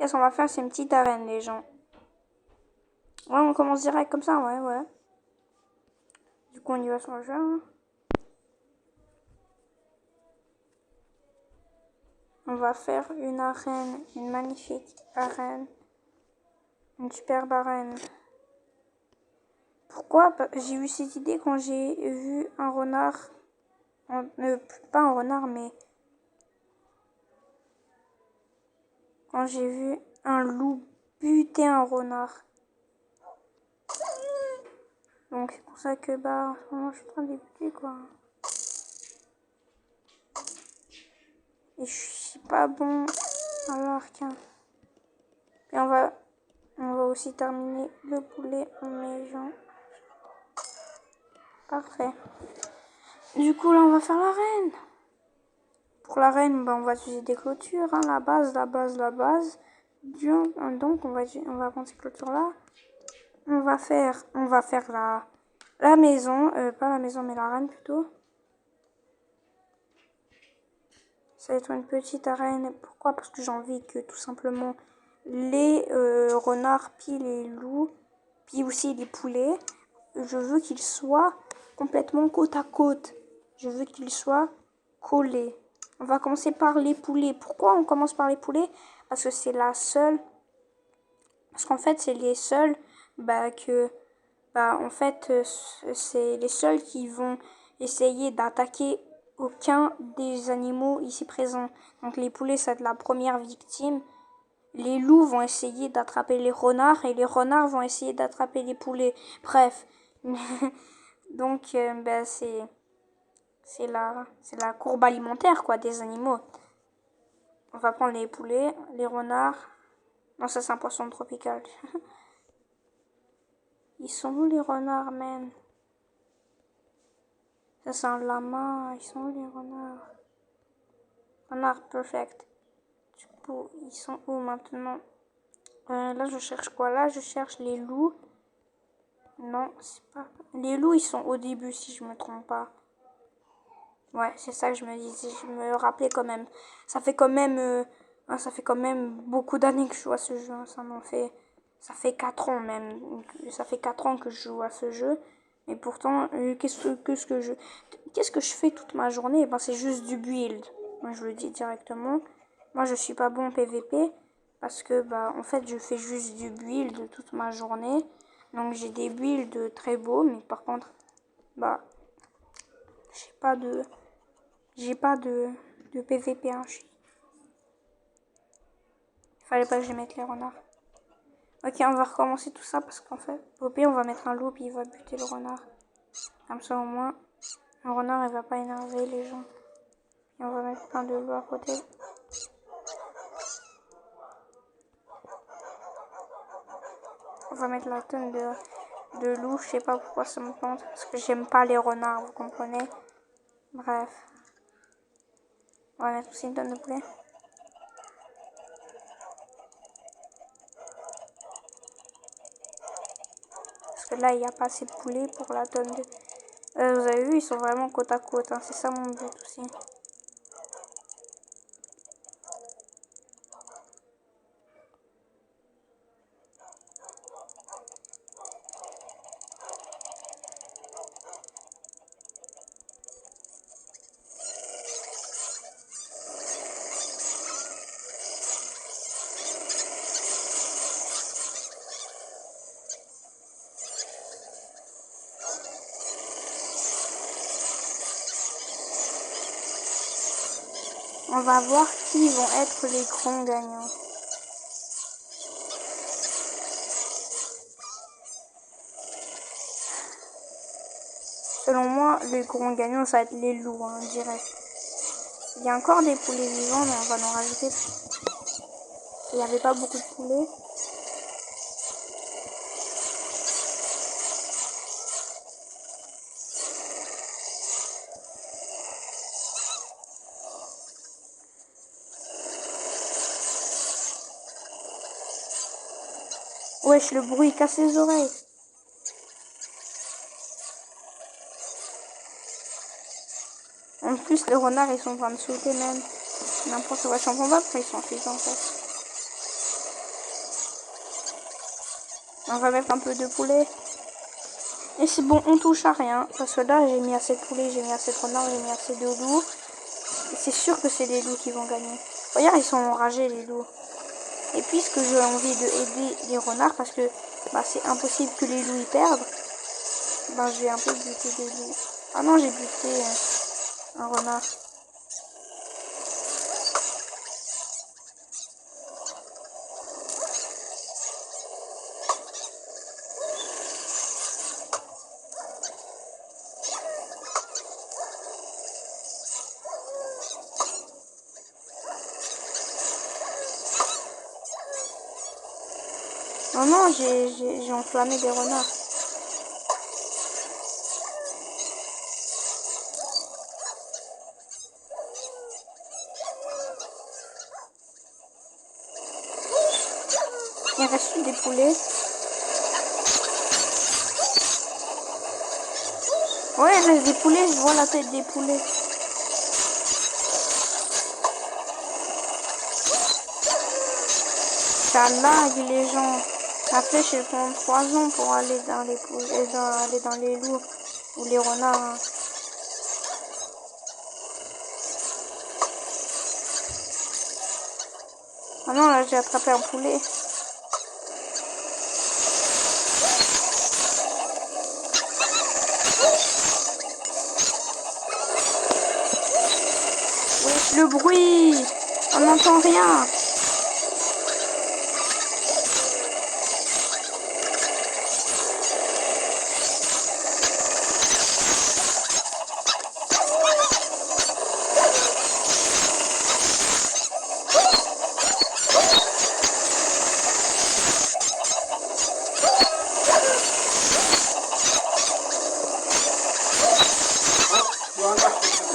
Qu'est-ce qu'on va faire? C'est une petite arène, les gens. Ouais, on commence direct comme ça, ouais. Du coup, on y va sur le jeu. Hein. On va faire une arène, une magnifique arène. Une superbe arène. Pourquoi j'ai eu cette idée quand j'ai vu un renard. Pas un renard, mais quand j'ai vu un loup buter un renard. Donc c'est pour ça que en ce moment je suis en train de les buter quoi. Et je suis pas bon à l'arc. Hein. Et on va aussi terminer le poulet en mégeant. Parfait. Du coup là on va faire la reine. Pour la reine, on va utiliser des clôtures, hein, la base. Donc on va prendre ces clôtures là. On va faire la maison, pas la maison mais la reine plutôt. Ça va être une petite arène. Pourquoi? Parce que j'ai envie que tout simplement les renards pillent les loups, puis aussi les poulets. Je veux qu'ils soient complètement côte à côte. Je veux qu'ils soient collés. On va commencer par les poulets. Pourquoi on commence par les poulets? Parce que c'est la seule. Parce qu'en fait, c'est les seuls en fait, c'est les seuls qui vont essayer d'attaquer aucun des animaux ici présents. Donc les poulets, c'est la première victime. Les loups vont essayer d'attraper les renards et les renards vont essayer d'attraper les poulets. Bref. Donc c'est la courbe alimentaire quoi des animaux. On va prendre les poulets, les renards. Non, ça c'est un poisson tropical. Ils sont où les renards, man? Ça c'est un lama. Ils sont où les renards? Renard perfect. Du coup, ils sont où maintenant? Là je cherche quoi? Là je cherche les loups. Non, c'est pas... Les loups ils sont au début si je me trompe pas. Ouais, c'est ça que je me disais. Je me rappelais quand même. Ça fait quand même beaucoup d'années que je joue à ce jeu. Hein. Ça fait 4 ans même. Ça fait 4 ans que je joue à ce jeu. Et pourtant, qu'est-ce que je fais toute ma journée? Ben, c'est juste du build. Moi, je le dis directement. Moi, je suis pas bon en PVP. Parce que, en fait, je fais juste du build toute ma journée. Donc, j'ai des builds très beaux. Mais par contre, j'ai pas de PVP. Hein. Il fallait pas que je mette les renards. Ok, on va recommencer tout ça parce qu'en fait, au pire, on va mettre un loup puis il va buter le renard. Comme ça, au moins, le renard, il va pas énerver les gens. Et on va mettre plein de loups à côté. On va mettre la tonne de loups. Je sais pas pourquoi ça me tente. Parce que j'aime pas les renards, vous comprenez. Bref. On va mettre aussi une tonne de poulet. Parce que là, il n'y a pas assez de poulet pour la tonne de... vous avez vu, ils sont vraiment côte à côte. Hein. C'est ça mon but aussi. On va voir qui vont être les grands gagnants. Selon moi, les grands gagnants, ça va être les loups, hein, direct. Il y a encore des poulets vivants, mais on va en rajouter. Il n'y avait pas beaucoup de poulets. Wesh, le bruit casse les oreilles. En plus, les renards, ils sont en train de sauter même. N'importe quoi. Je comprends pas pourquoi ils sont en fait. On va mettre un peu de poulet. Et c'est bon, on touche à rien. Parce que là, j'ai mis assez de poulet, j'ai mis assez de renard, j'ai mis assez de loups. C'est sûr que c'est les loups qui vont gagner. Regarde, ils sont enragés, les loups. Et puisque j'ai envie de aider les renards, parce que bah, c'est impossible que les loups y perdent, bah, je vais un peu buter des loups. Ah non, j'ai buté un renard. Non, non, j'ai enflammé des renards. Il reste des poulets. Ouais, il reste des poulets, je vois la tête des poulets. Ça lag les gens. La flèche elle prend 3 ans pour aller dans les poulets, aller dans les loups ou les renards. Hein. Ah non, là j'ai attrapé un poulet. Oui, le bruit, on n'entend rien.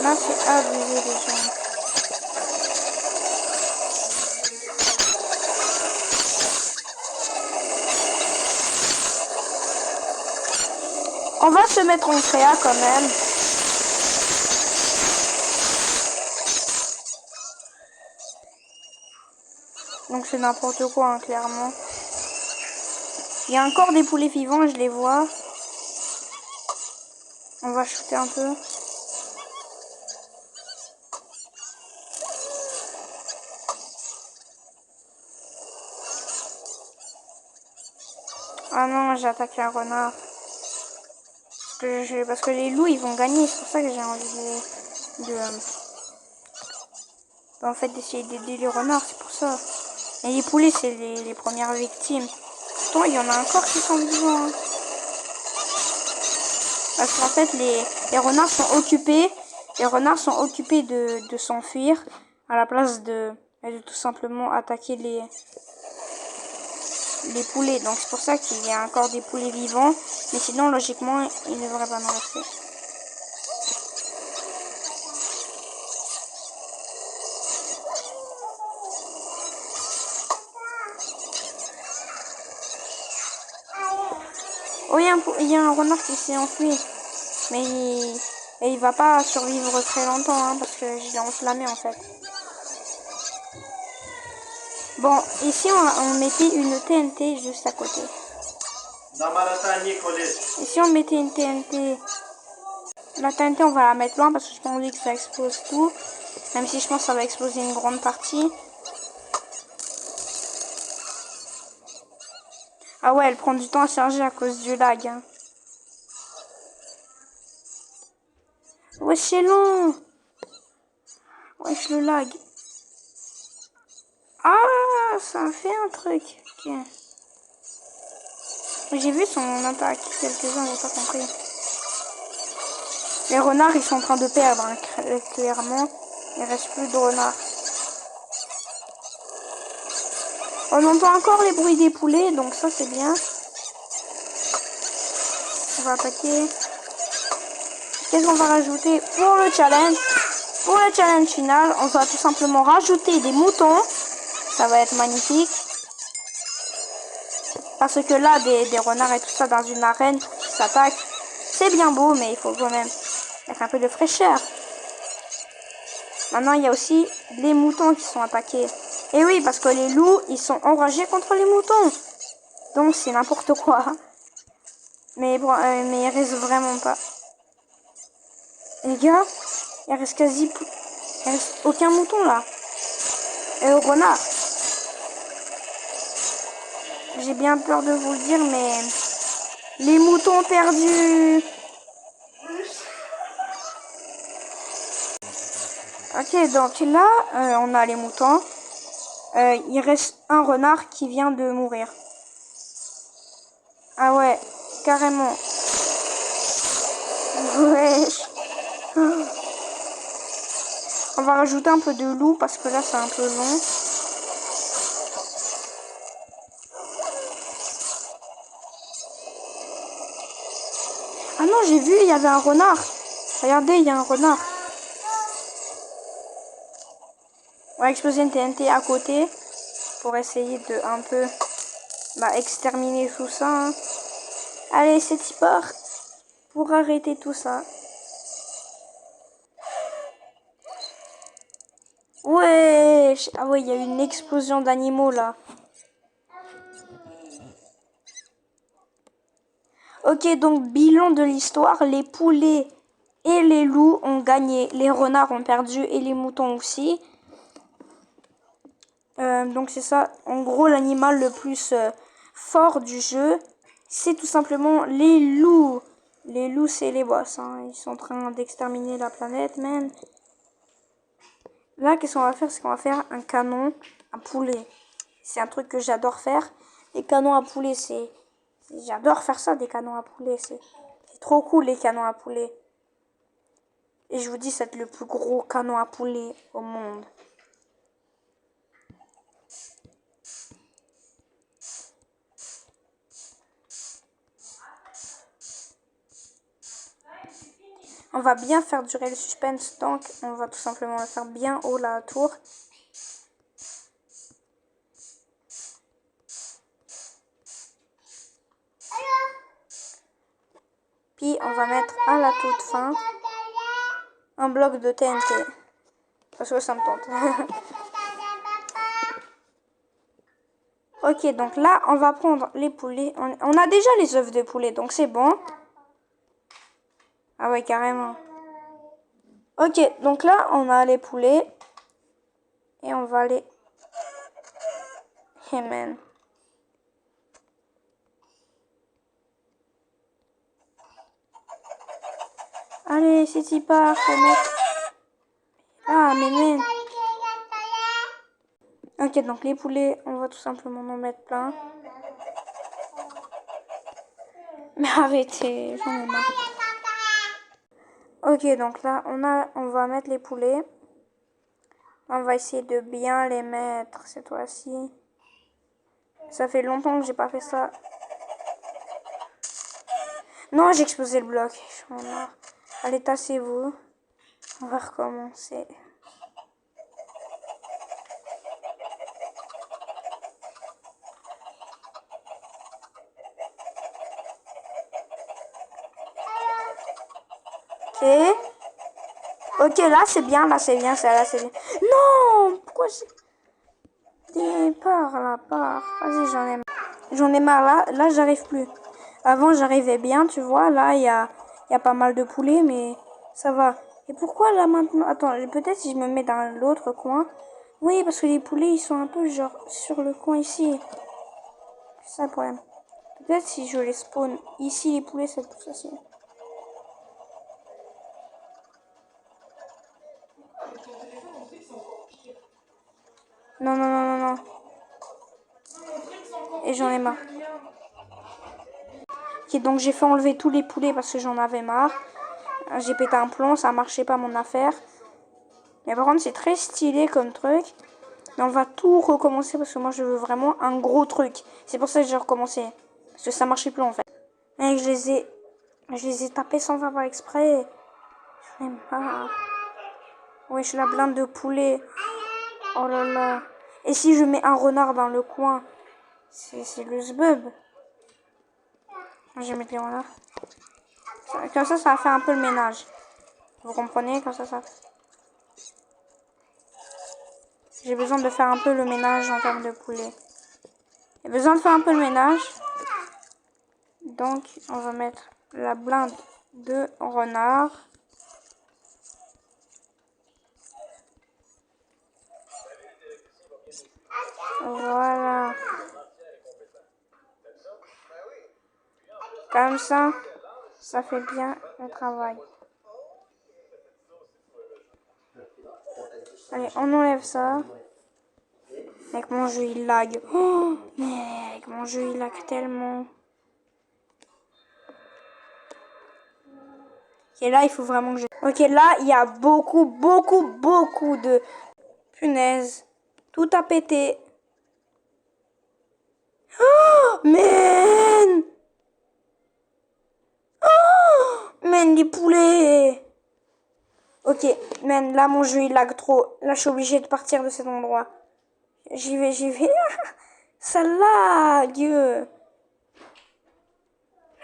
Là c'est abusé les gens. On va se mettre en créa quand même. Donc c'est n'importe quoi, hein, clairement. Il y a encore des poulets vivants, je les vois. On va shooter un peu. Ah non, j'ai attaqué un renard. Parce que les loups, ils vont gagner. C'est pour ça que j'ai envie en fait, d'essayer d'aider les renards. C'est pour ça. Et les poulets, c'est les premières victimes. Pourtant, il y en a encore qui sont vivants. Hein. Parce qu'en fait, les renards sont occupés. Les renards sont occupés de s'enfuir à la place de tout simplement attaquer les poulets. Donc c'est pour ça qu'il y a encore des poulets vivants. Mais sinon, logiquement, il ne devrait pas en rester. Oh, il y a un renard qui s'est enfui. Mais il va pas survivre très longtemps, hein, parce que je l'ai enflammé en fait. Bon, ici on mettait une TNT juste à côté. Ici on mettait une TNT. La TNT on va la mettre loin parce que je pas envie que ça explose tout. Même si je pense que ça va exploser une grande partie. Ah ouais, elle prend du temps à charger à cause du lag. Hein. Ouais, c'est long. Wesh, le lag. Ah, ça a fait un truc. Ok. J'ai vu son attaque. Quelques-uns, j'ai pas compris. Les renards, ils sont en train de perdre. Hein, clairement, il reste plus de renards. On entend encore les bruits des poulets, donc ça c'est bien. On va attaquer. Qu'est-ce qu'on va rajouter pour le challenge? Pour le challenge final, on va tout simplement rajouter des moutons. Ça va être magnifique. Parce que là, des renards et tout ça dans une arène qui s'attaquent, c'est bien beau, mais il faut quand même mettre un peu de fraîcheur. Maintenant, il y a aussi les moutons qui sont attaqués. Et oui, parce que les loups, ils sont enragés contre les moutons. Donc c'est n'importe quoi. Mais bon, mais il reste vraiment pas. Les gars, il reste quasi... Il reste aucun mouton là. Renard. J'ai bien peur de vous le dire, mais... Les moutons perdus. Ok, donc là, on a les moutons. Il reste un renard qui vient de mourir. Ah ouais, carrément. Wesh. On va rajouter un peu de loup parce que là c'est un peu long. Ah non, j'ai vu, il y avait un renard. Regardez, il y a un renard. On va exploser une TNT à côté pour essayer de un peu exterminer tout ça. Hein. Allez, c'est y part pour arrêter tout ça. Ouais, ah ouais, il y a eu une explosion d'animaux là. Ok, donc bilan de l'histoire, les poulets et les loups ont gagné, les renards ont perdu et les moutons aussi. Donc c'est ça, en gros l'animal le plus fort du jeu, c'est tout simplement les loups. Les loups c'est les boss, hein. Ils sont en train d'exterminer la planète, man. Là, qu'est-ce qu'on va faire? C'est qu'on va faire un canon à poulet. C'est un truc que j'adore faire. Les canons à poulet, c'est... J'adore faire ça, des canons à poulet. C'est trop cool, les canons à poulet. Et je vous dis, c'est le plus gros canon à poulet au monde. On va bien faire durer le suspense, donc on va tout simplement le faire bien haut, la tour. Puis on va mettre à la toute fin un bloc de TNT. Parce que ça me tente. Ok, donc là, on va prendre les poulets. On a déjà les œufs de poulet, donc c'est bon. Ah ouais, carrément. Ok, donc là, on a les poulets. Et on va les... Hey man. Allez, c'est y part, faut mettre... Ah, mais man. Ok, donc les poulets, on va tout simplement en mettre plein. Mais arrêtez, j'en ai marre. Ok, donc là, on va mettre les poulets. On va essayer de bien les mettre cette fois-ci. Ça fait longtemps que j'ai pas fait ça. Non, j'ai explosé le bloc. J'en ai marre. Allez, tassez-vous. On va recommencer. Ok. Ok, là c'est bien, là c'est bien, là c'est bien. Non, pourquoi j'ai peur là, part. Vas-y, j'en ai marre. J'en ai marre là j'arrive plus. Avant j'arrivais bien, tu vois, là il y a pas mal de poulets, mais ça va. Et pourquoi là maintenant? Attends, peut-être si je me mets dans l'autre coin. Oui, parce que les poulets ils sont un peu genre sur le coin ici. C'est ça le problème. Peut-être si je les spawn ici, les poulets, c'est plus facile. Non, non, non, non, non. Et j'en ai marre. Ok, donc j'ai fait enlever tous les poulets parce que j'en avais marre. J'ai pété un plomb, ça marchait pas mon affaire. Mais par contre, c'est très stylé comme truc. Mais on va tout recommencer parce que moi, je veux vraiment un gros truc. C'est pour ça que j'ai recommencé. Parce que ça marchait plus en fait. Mec, je les ai tapés sans faire exprès. J'en ai marre. Wesh, la blinde de poulet. Oh là là. Et si je mets un renard dans le coin? C'est le zbub. Je vais mettre les renards. Comme ça va faire un peu le ménage. Vous comprenez? Comme ça. J'ai besoin de faire un peu le ménage en termes de poulet. J'ai besoin de faire un peu le ménage. Donc, on va mettre la blinde de renard. Voilà. Comme ça fait bien le travail. Allez, on enlève ça. Avec mon jeu, il lag. Oh, mais avec mon jeu, il lag tellement. Et là, il faut vraiment que je... Ok, là, il y a beaucoup de... Punaise. Tout a pété. Oh, man! Oh, man, les poulets! Ok, man, là, mon jeu, il lag trop. Là, je suis obligée de partir de cet endroit. J'y vais. Ça lag!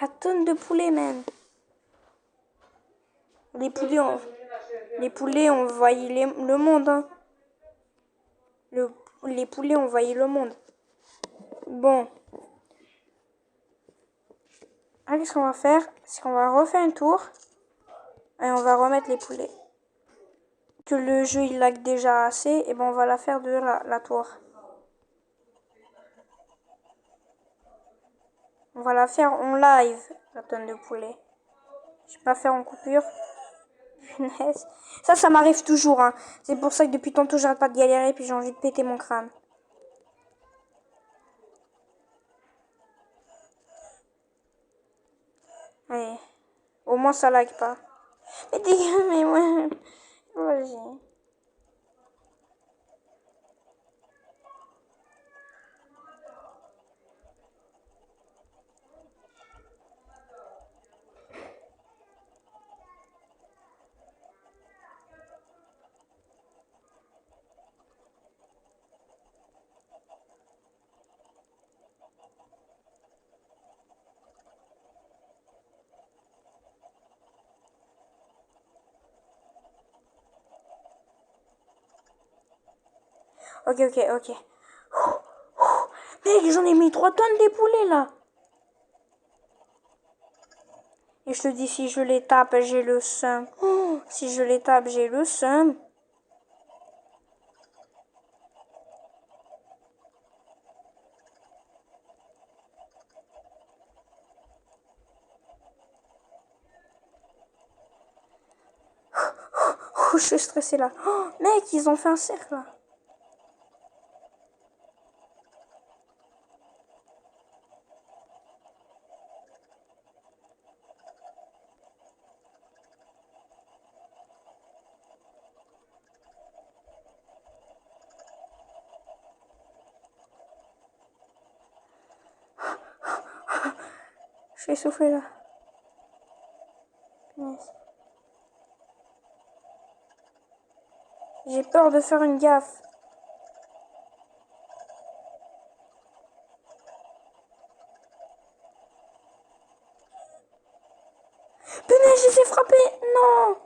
La tonne de poulets, man. Les poulets ont envahi le monde. Hein. Les poulets ont envahi le monde. Bon. Ah, qu'est-ce qu'on va faire? C'est qu'on va refaire un tour. Et on va remettre les poulets. Que le jeu il lag déjà assez. Et ben on va la faire de la tour. On va la faire en live, la tonne de poulet. Je vais pas faire en coupure. Ça m'arrive toujours. Hein. C'est pour ça que depuis tantôt, j'arrête pas de galérer. Puis j'ai envie de péter mon crâne. Allez. Au moins, ça lag pas. Mais dégage, mais ouais. Vas-y. Ok. Mec, j'en ai mis 3 tonnes des poulets là. Et je te dis, si je les tape, j'ai le seum. Oh, si je les tape, j'ai le seum. Oh, je suis stressée là. Oh, mec, ils ont fait un cercle là. Je suis essoufflée là. Yes. J'ai peur de faire une gaffe. Punaise, j'ai fait frapper. Non.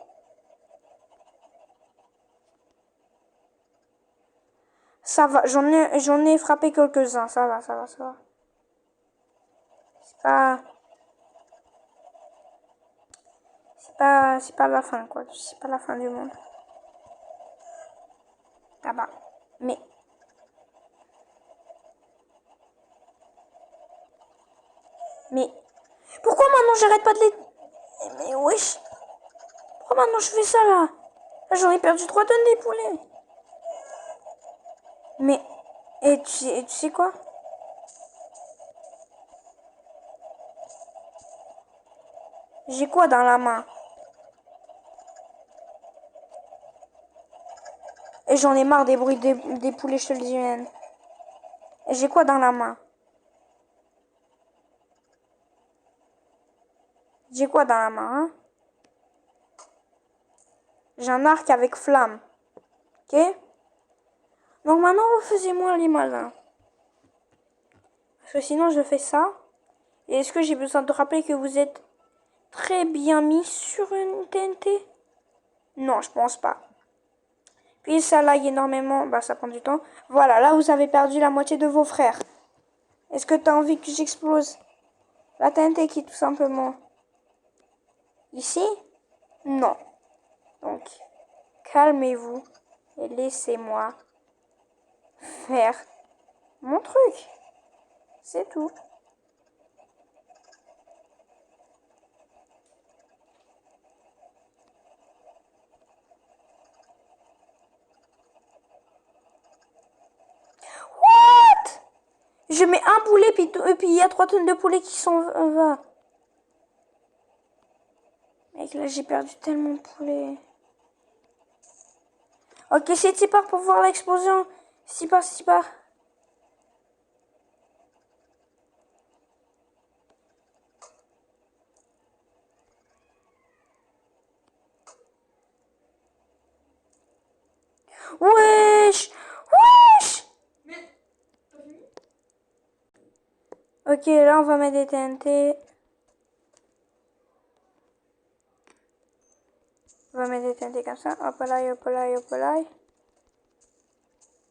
Ça va, j'en ai frappé quelques-uns. Ça va. C'est pas... C'est pas la fin, quoi. C'est pas la fin du monde. Tabac. Mais... Pourquoi maintenant j'arrête pas de les... Mais wesh. Pourquoi maintenant je fais ça, là? Là, j'en ai perdu 3 tonnes des poulets. Mais... Et tu sais quoi? J'ai quoi dans la main? Et j'en ai marre des bruits des poulets, je te le dis, man. Et j'ai quoi dans la main? J'ai quoi dans la main, hein? J'ai un arc avec flamme. Ok? Donc maintenant, refaisez-moi les malins. Parce que sinon, je fais ça. Et est-ce que j'ai besoin de rappeler que vous êtes très bien mis sur une TNT? Non, je pense pas. Puis ça lag énormément. Bah, ça prend du temps. Voilà, là, vous avez perdu la moitié de vos frères. Est-ce que t'as envie que j'explose? La TNT qui tout simplement. Ici? Non. Donc, calmez-vous et laissez-moi faire mon truc. C'est tout. What? Je mets un poulet et puis il y a 3 tonnes de poulet qui s'en va. Mec, là j'ai perdu tellement de poulet. Ok, c'est si part pour voir l'explosion. Si part, si part. Wesh! Wesh! Ok, là on va mettre des TNT. On va mettre des TNT comme ça. Hop là, hop là, hop là.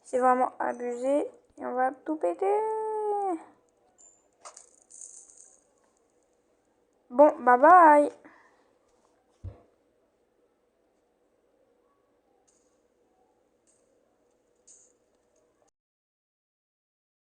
C'est vraiment abusé. Et on va tout péter. Bon, bye bye.